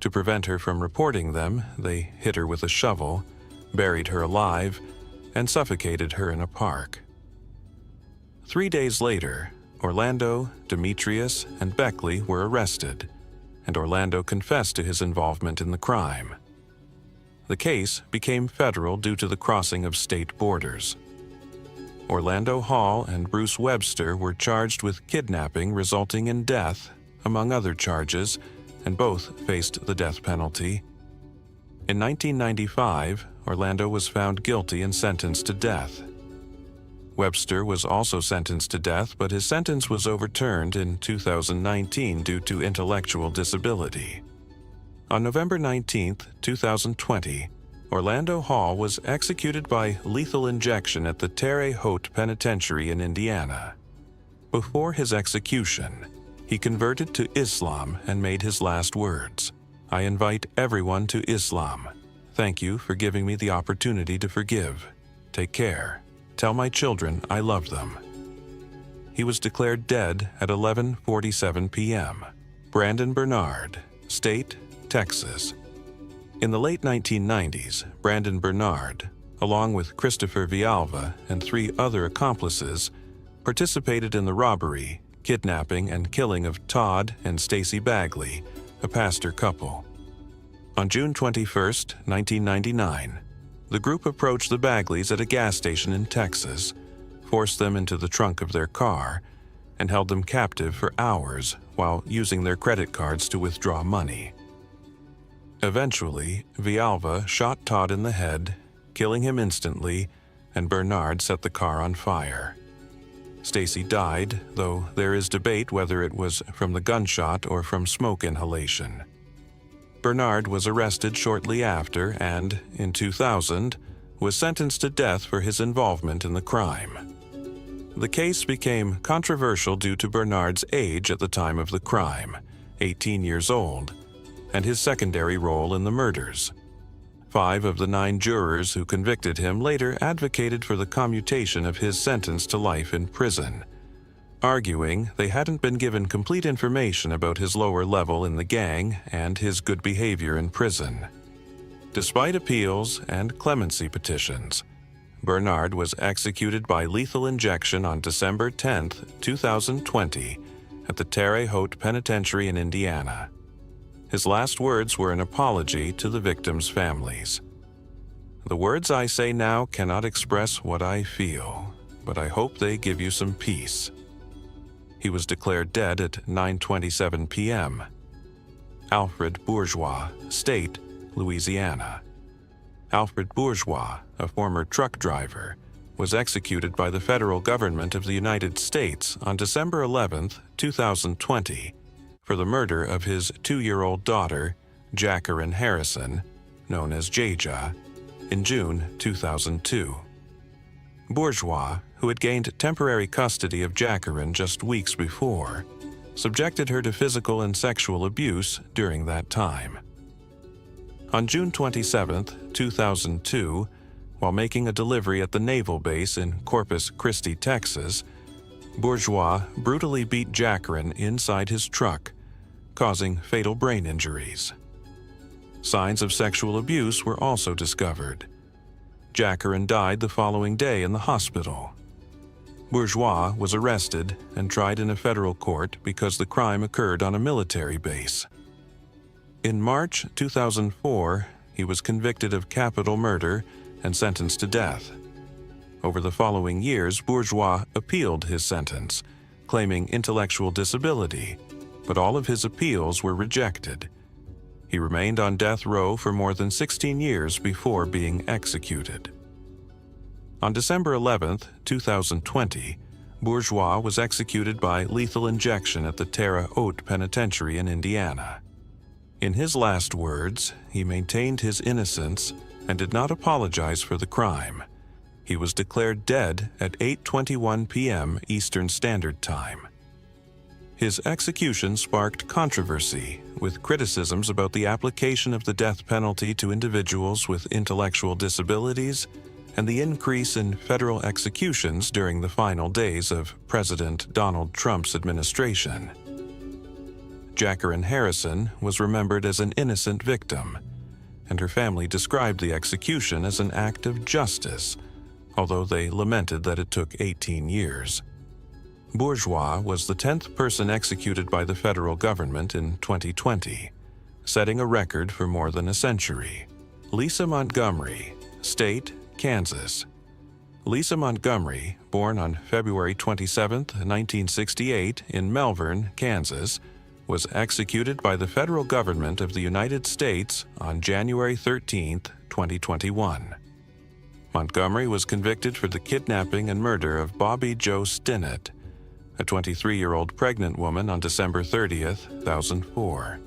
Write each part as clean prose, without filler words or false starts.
To prevent her from reporting them, they hit her with a shovel, buried her alive, and suffocated her in a park. 3 days later, Orlando, Demetrius, and Beckley were arrested, and Orlando confessed to his involvement in the crime. The case became federal due to the crossing of state borders. Orlando Hall and Bruce Webster were charged with kidnapping resulting in death, among other charges, and both faced the death penalty. In 1995, Orlando was found guilty and sentenced to death. Webster was also sentenced to death, but his sentence was overturned in 2019 due to intellectual disability. On November 19, 2020, Orlando Hall was executed by lethal injection at the Terre Haute Penitentiary in Indiana. Before his execution, he converted to Islam and made his last words, "I invite everyone to Islam. Thank you for giving me the opportunity to forgive. Take care. Tell my children I love them." He was declared dead at 11:47 p.m. Brandon Bernard, State, Texas. In the late 1990s, Brandon Bernard, along with Christopher Villalba and 3 other accomplices, participated in the robbery, kidnapping, and killing of Todd and Stacy Bagley, a pastor couple. On June 21, 1999, the group approached the Bagleys at a gas station in Texas, forced them into the trunk of their car, and held them captive for hours while using their credit cards to withdraw money. Eventually, Villalba shot Todd in the head, killing him instantly, and Bernard set the car on fire. Stacy died, though there is debate whether it was from the gunshot or from smoke inhalation. Bernard was arrested shortly after and, in 2000, was sentenced to death for his involvement in the crime. The case became controversial due to Bernard's age at the time of the crime, 18 years old, and his secondary role in the murders. 5 of the 9 jurors who convicted him later advocated for the commutation of his sentence to life in prison, arguing they hadn't been given complete information about his lower level in the gang and his good behavior in prison. Despite appeals and clemency petitions, Bernard was executed by lethal injection on December 10, 2020, at the Terre Haute Penitentiary in Indiana. His last words were an apology to the victims' families. "The words I say now cannot express what I feel, but I hope they give you some peace." He was declared dead at 9:27 p.m. Alfred Bourgeois, State, Louisiana. Alfred Bourgeois, a former truck driver, was executed by the federal government of the United States on December 11, 2020, for the murder of his 2-year-old daughter, Jacqueline Harrison, known as Jaja, in June 2002. Bourgeois, who had gained temporary custody of Jacqueline just weeks before, subjected her to physical and sexual abuse during that time. On June 27, 2002, while making a delivery at the naval base in Corpus Christi, Texas, Bourgeois brutally beat Jacqueline inside his truck, causing fatal brain injuries. Signs of sexual abuse were also discovered. Jacqueline died the following day in the hospital. Bourgeois was arrested and tried in a federal court because the crime occurred on a military base. In March 2004, he was convicted of capital murder and sentenced to death. Over the following years, Bourgeois appealed his sentence, claiming intellectual disability, but all of his appeals were rejected. He remained on death row for more than 16 years before being executed. On December 11, 2020, Bourgeois was executed by lethal injection at the Terre Haute Penitentiary in Indiana. In his last words, he maintained his innocence and did not apologize for the crime. He was declared dead at 8:21 p.m. Eastern Standard Time. His execution sparked controversy, with criticisms about the application of the death penalty to individuals with intellectual disabilities and the increase in federal executions during the final days of President Donald Trump's administration. Jacqueline Harrison was remembered as an innocent victim, and her family described the execution as an act of justice, although they lamented that it took 18 years. Bourgeois was the 10th person executed by the federal government in 2020, setting a record for more than a century. Lisa Montgomery, State, Kansas. Lisa Montgomery, born on February 27, 1968, in Melbourne, Kansas, was executed by the federal government of the United States on January 13, 2021. Montgomery was convicted for the kidnapping and murder of Bobby Jo Stinnett, a 23-year-old pregnant woman, on December 30, 2004.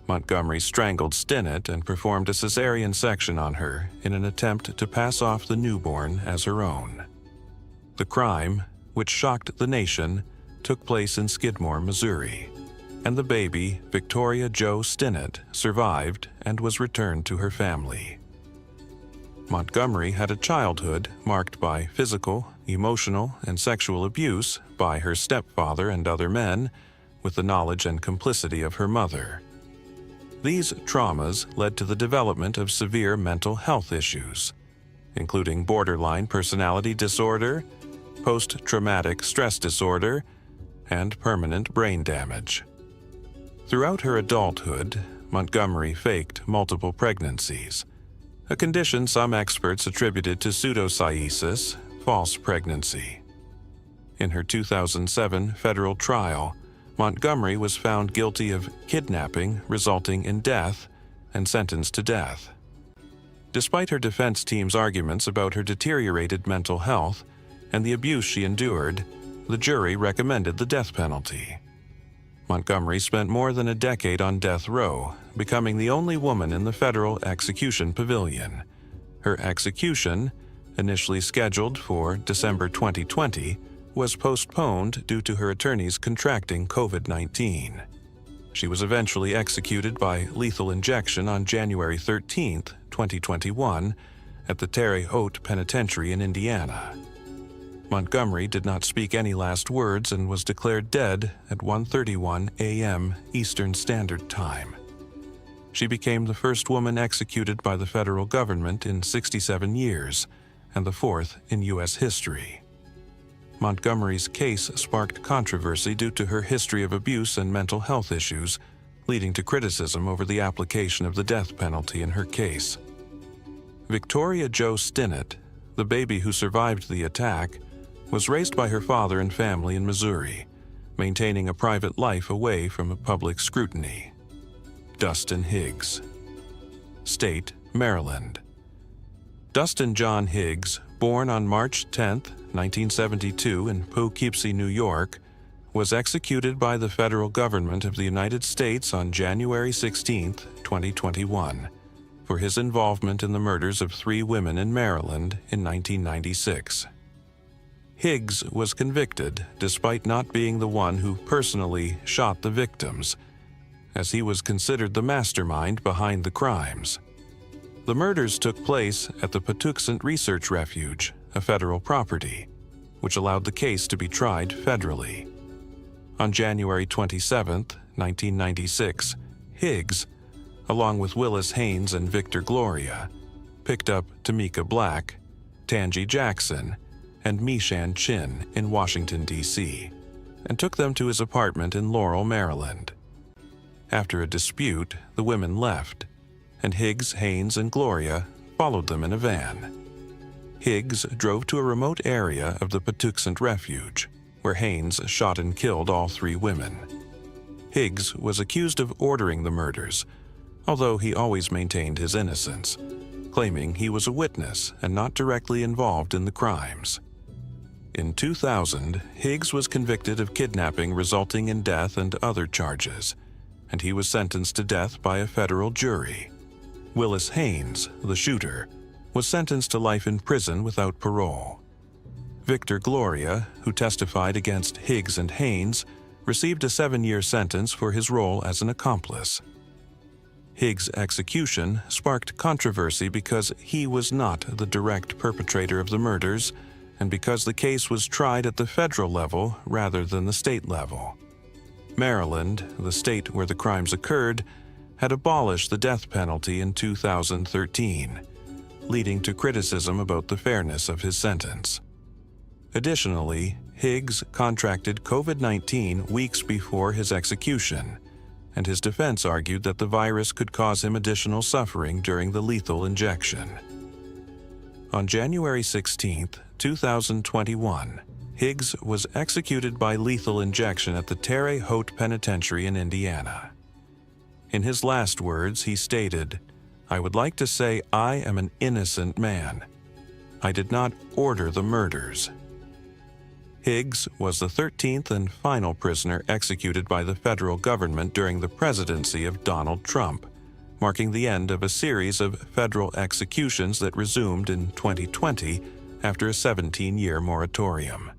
Montgomery strangled Stinnett and performed a cesarean section on her in an attempt to pass off the newborn as her own. The crime, which shocked the nation, took place in Skidmore, Missouri, and the baby, Victoria Jo Stinnett, survived and was returned to her family. Montgomery had a childhood marked by physical, emotional, and sexual abuse by her stepfather and other men, with the knowledge and complicity of her mother. These traumas led to the development of severe mental health issues, including borderline personality disorder, post-traumatic stress disorder, and permanent brain damage. Throughout her adulthood, Montgomery faked multiple pregnancies, a condition some experts attributed to pseudocyesis, false pregnancy. In her 2007 federal trial, Montgomery was found guilty of kidnapping resulting in death and sentenced to death. Despite her defense team's arguments about her deteriorated mental health and the abuse she endured, the jury recommended the death penalty. Montgomery spent more than a decade on death row, becoming the only woman in the federal execution pavilion. Her execution, initially scheduled for December 2020, was postponed due to her attorneys contracting COVID-19. She was eventually executed by lethal injection on January 13, 2021, at the Terre Haute Penitentiary in Indiana. Montgomery did not speak any last words and was declared dead at 1:31 a.m. Eastern Standard Time. She became the first woman executed by the federal government in 67 years, and the fourth in U.S. history. Montgomery's case sparked controversy due to her history of abuse and mental health issues, leading to criticism over the application of the death penalty in her case. Victoria Jo Stinnett, the baby who survived the attack, was raised by her father and family in Missouri, maintaining a private life away from public scrutiny. Dustin Higgs. State, Maryland. Dustin John Higgs, born on March 10, 1972 in Poughkeepsie, New York, was executed by the federal government of the United States on January 16, 2021, for his involvement in the murders of 3 women in Maryland in 1996. Higgs was convicted despite not being the one who personally shot the victims, as he was considered the mastermind behind the crimes. The murders took place at the Patuxent Research Refuge, a federal property, which allowed the case to be tried federally. On January 27, 1996, Higgs, along with Willis Haynes and Victor Gloria, picked up Tamika Black, Tangi Jackson, and Mishan Chin in Washington, D.C., and took them to his apartment in Laurel, Maryland. After a dispute, the women left, and Higgs, Haynes, and Gloria followed them in a van. Higgs drove to a remote area of the Patuxent Refuge, where Haynes shot and killed all 3 women. Higgs was accused of ordering the murders, although he always maintained his innocence, claiming he was a witness and not directly involved in the crimes. In 2000, Higgs was convicted of kidnapping resulting in death and other charges, and he was sentenced to death by a federal jury. Willis Haynes, the shooter, was sentenced to life in prison without parole. Victor Gloria, who testified against Higgs and Haynes, received a 7-year sentence for his role as an accomplice. Higgs' execution sparked controversy because he was not the direct perpetrator of the murders and because the case was tried at the federal level rather than the state level. Maryland, the state where the crimes occurred, had abolished the death penalty in 2013, leading to criticism about the fairness of his sentence. Additionally, Higgs contracted COVID-19 weeks before his execution, and his defense argued that the virus could cause him additional suffering during the lethal injection. On January 16, 2021, Higgs was executed by lethal injection at the Terre Haute Penitentiary in Indiana. In his last words, he stated, "I would like to say I am an innocent man. I did not order the murders." Higgs was the 13th and final prisoner executed by the federal government during the presidency of Donald Trump, marking the end of a series of federal executions that resumed in 2020 after a 17-year moratorium.